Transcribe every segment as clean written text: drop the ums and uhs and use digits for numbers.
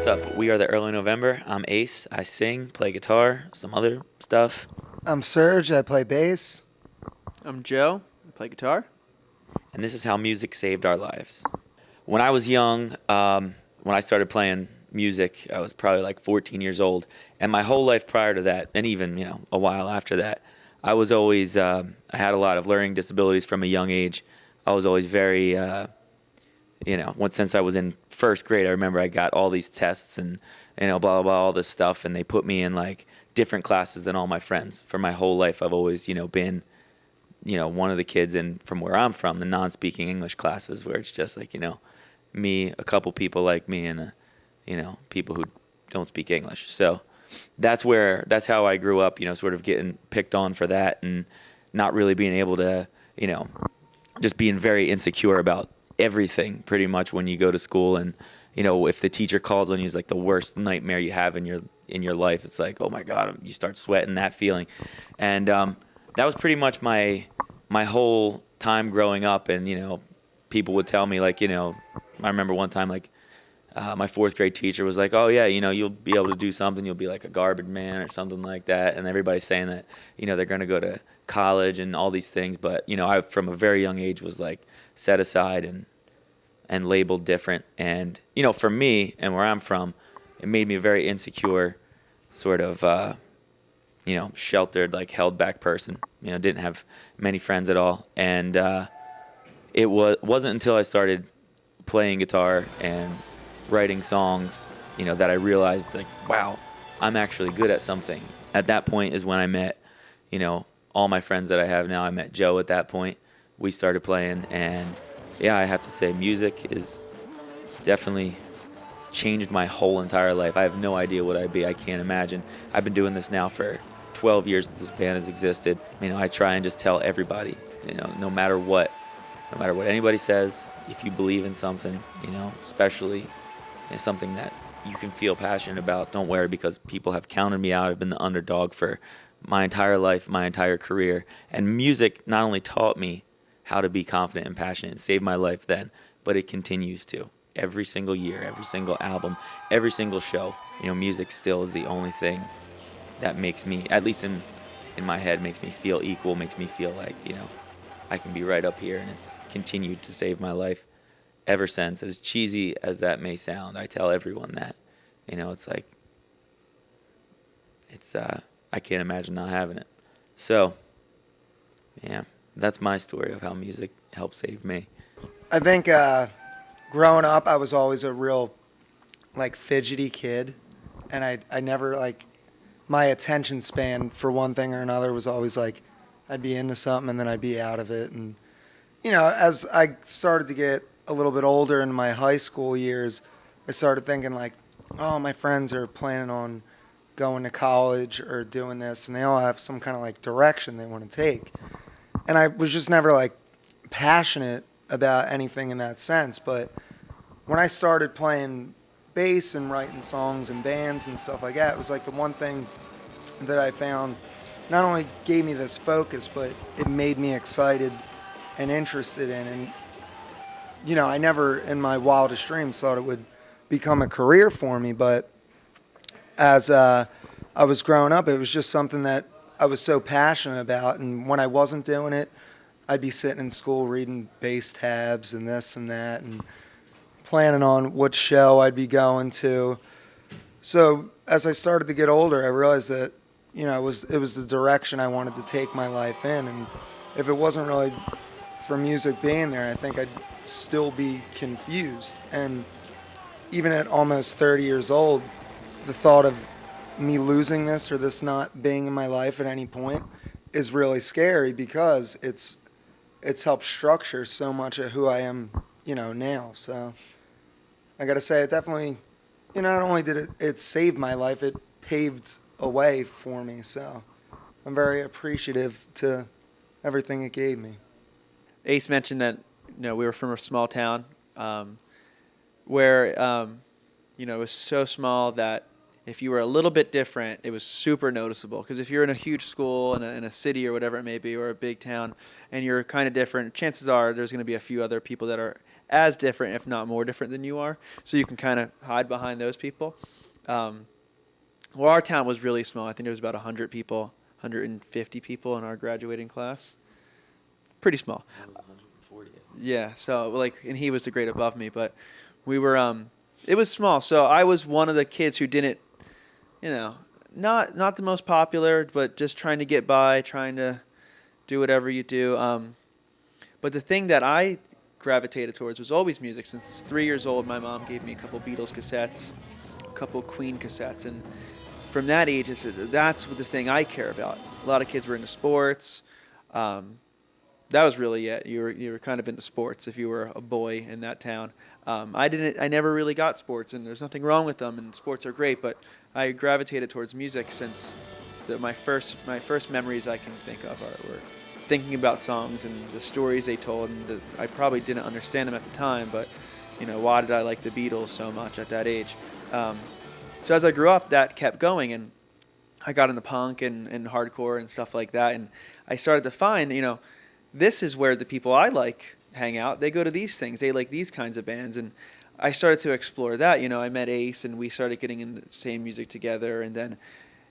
what's up? We are the Early November. I'm Ace. I sing, play guitar, some other stuff. I'm Serge. I play bass. I'm Joe. I play guitar. And this is how music saved our lives. When I was young, when I started playing music, I was probably like 14 years old. And my whole life prior to that, and even, a while after that, I was always, I had a lot of learning disabilities from a young age. I was always very, since I was in first grade, I remember I got all these tests and, blah, blah, blah, all this stuff. And they put me in like different classes than all my friends. For my whole life, I've always, been, one of the kids from where I'm from, the non-speaking English classes, where it's just like, me, a couple people like me, and, people who don't speak English. So that's how I grew up, sort of getting picked on for that and not really being able to, just being very insecure about everything pretty much when you go to school. And, if the teacher calls on you, is like the worst nightmare you have in your life. It's like, oh my God, you start sweating that feeling. And, that was pretty much my whole time growing up. And, people would tell me like, I remember one time like, my fourth grade teacher was like, oh yeah, you'll be able to do something. You'll be like a garbage man or something like that. And everybody's saying that, they're going to go to college and all these things. But, I, from a very young age, was like set aside and labeled different. And, for me and where I'm from, it made me a very insecure sort of, sheltered, like held back person. Didn't have many friends at all. And it wasn't until I started playing guitar and writing songs, that I realized like, wow, I'm actually good at something. At that point is when I met, all my friends that I have now. I met Joe at that point. We started playing, and yeah, I have to say music is definitely changed my whole entire life. I have no idea what I'd be. I can't imagine. I've been doing this now for 12 years that this band has existed. I try and just tell everybody, no matter what anybody says, if you believe in something, especially something that you can feel passionate about, don't worry, because people have counted me out. I've been the underdog for my entire life, my entire career. And music not only taught me how to be confident and passionate and saved my life then, but it continues to. Every single year, every single album, every single show, music still is the only thing that makes me, at least in my head, makes me feel equal, makes me feel like, I can be right up here, and it's continued to save my life ever since. As cheesy as that may sound, I tell everyone that. It's like, I can't imagine not having it. So, yeah, that's my story of how music helped save me. I think growing up, I was always a real, like, fidgety kid. And I never, like, my attention span for one thing or another was always, like, I'd be into something and then I'd be out of it. And, as I started to get a little bit older in my high school years, I started thinking, like, oh, my friends are planning on going to college or doing this, and they all have some kind of like direction they want to take. And I was just never like passionate about anything in that sense. But when I started playing bass and writing songs and bands and stuff like that, it was like the one thing that I found not only gave me this focus, but it made me excited and interested in. And, I never in my wildest dreams thought it would become a career for me, but as I was growing up, it was just something that I was so passionate about. And when I wasn't doing it, I'd be sitting in school reading bass tabs and this and that and planning on what show I'd be going to. So as I started to get older, I realized that, it was the direction I wanted to take my life in. And if it wasn't really for music being there, I think I'd still be confused. And even at almost 30 years old, the thought of me losing this or this not being in my life at any point is really scary, because it's helped structure so much of who I am, now. So I got to say, it definitely, not only did it save my life, it paved a way for me. So I'm very appreciative to everything it gave me. Ace mentioned that we were from a small town where it was so small that if you were a little bit different, it was super noticeable. Because if you're in a huge school in a city or whatever it may be, or a big town, and you're kind of different, chances are there's going to be a few other people that are as different, if not more different than you are. So you can kind of hide behind those people. Well, our town was really small. I think there was about 100 people, 150 people in our graduating class. Pretty small. It was 140. Yeah, so and he was the grade above me, but we were it was small. So I was one of the kids who didn't, not the most popular, but just trying to get by, trying to do whatever you do. But the thing that I gravitated towards was always music. Since 3 years old, my mom gave me a couple Beatles cassettes, a couple Queen cassettes, and from that age, that's the thing I care about. A lot of kids were into sports. That was really it. You were kind of into sports if you were a boy in that town. I never really got sports, and there's nothing wrong with them, and sports are great. But I gravitated towards music since my first memories I can think of were thinking about songs and the stories they told. And I probably didn't understand them at the time, but why did I like the Beatles so much at that age? So as I grew up, that kept going, and I got into punk and hardcore and stuff like that, and I started to find, this is where the people I like hang out. They go to these things. They like these kinds of bands, and I started to explore that. I met Ace, and we started getting into the same music together, and then,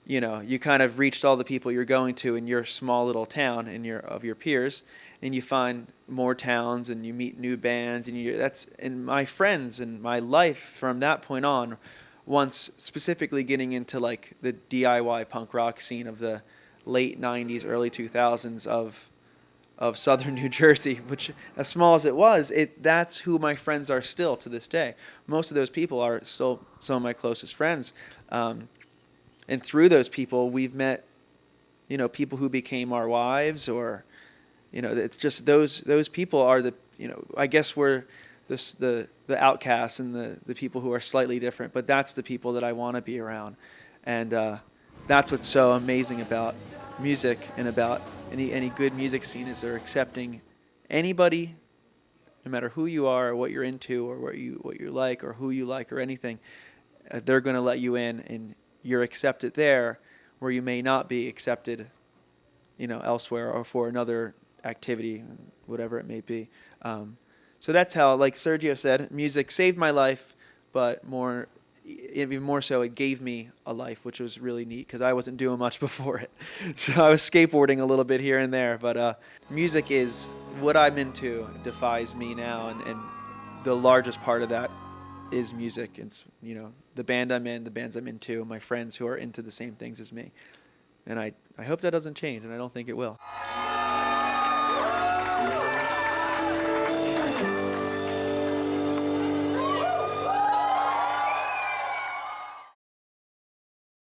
you kind of reached all the people you're going to in your small little town and of your peers, and you find more towns, and you meet new bands, and my friends and my life from that point on. Once specifically getting into like the DIY punk rock scene of the late 90s, early 2000s of southern New Jersey, which as small as it was, that's who my friends are still to this day. Most of those people are still some of my closest friends. And through those people, we've met, people who became our wives, or, it's just those people are I guess we're the outcasts and the people who are slightly different, but that's the people that I want to be around. And that's what's so amazing about music and about any good music scene, is they're accepting anybody, no matter who you are or what you're into or what you like or who you like or anything. They're going to let you in, and you're accepted there where you may not be accepted, elsewhere or for another activity, whatever it may be. So that's how, like Sergio said, music saved my life, but even more so, it gave me a life, which was really neat because I wasn't doing much before it. So I was skateboarding a little bit here and there, but music is what I'm into, defies me now, and the largest part of that is music. It's, the band I'm in, the bands I'm into, my friends who are into the same things as me. And I hope that doesn't change, and I don't think it will.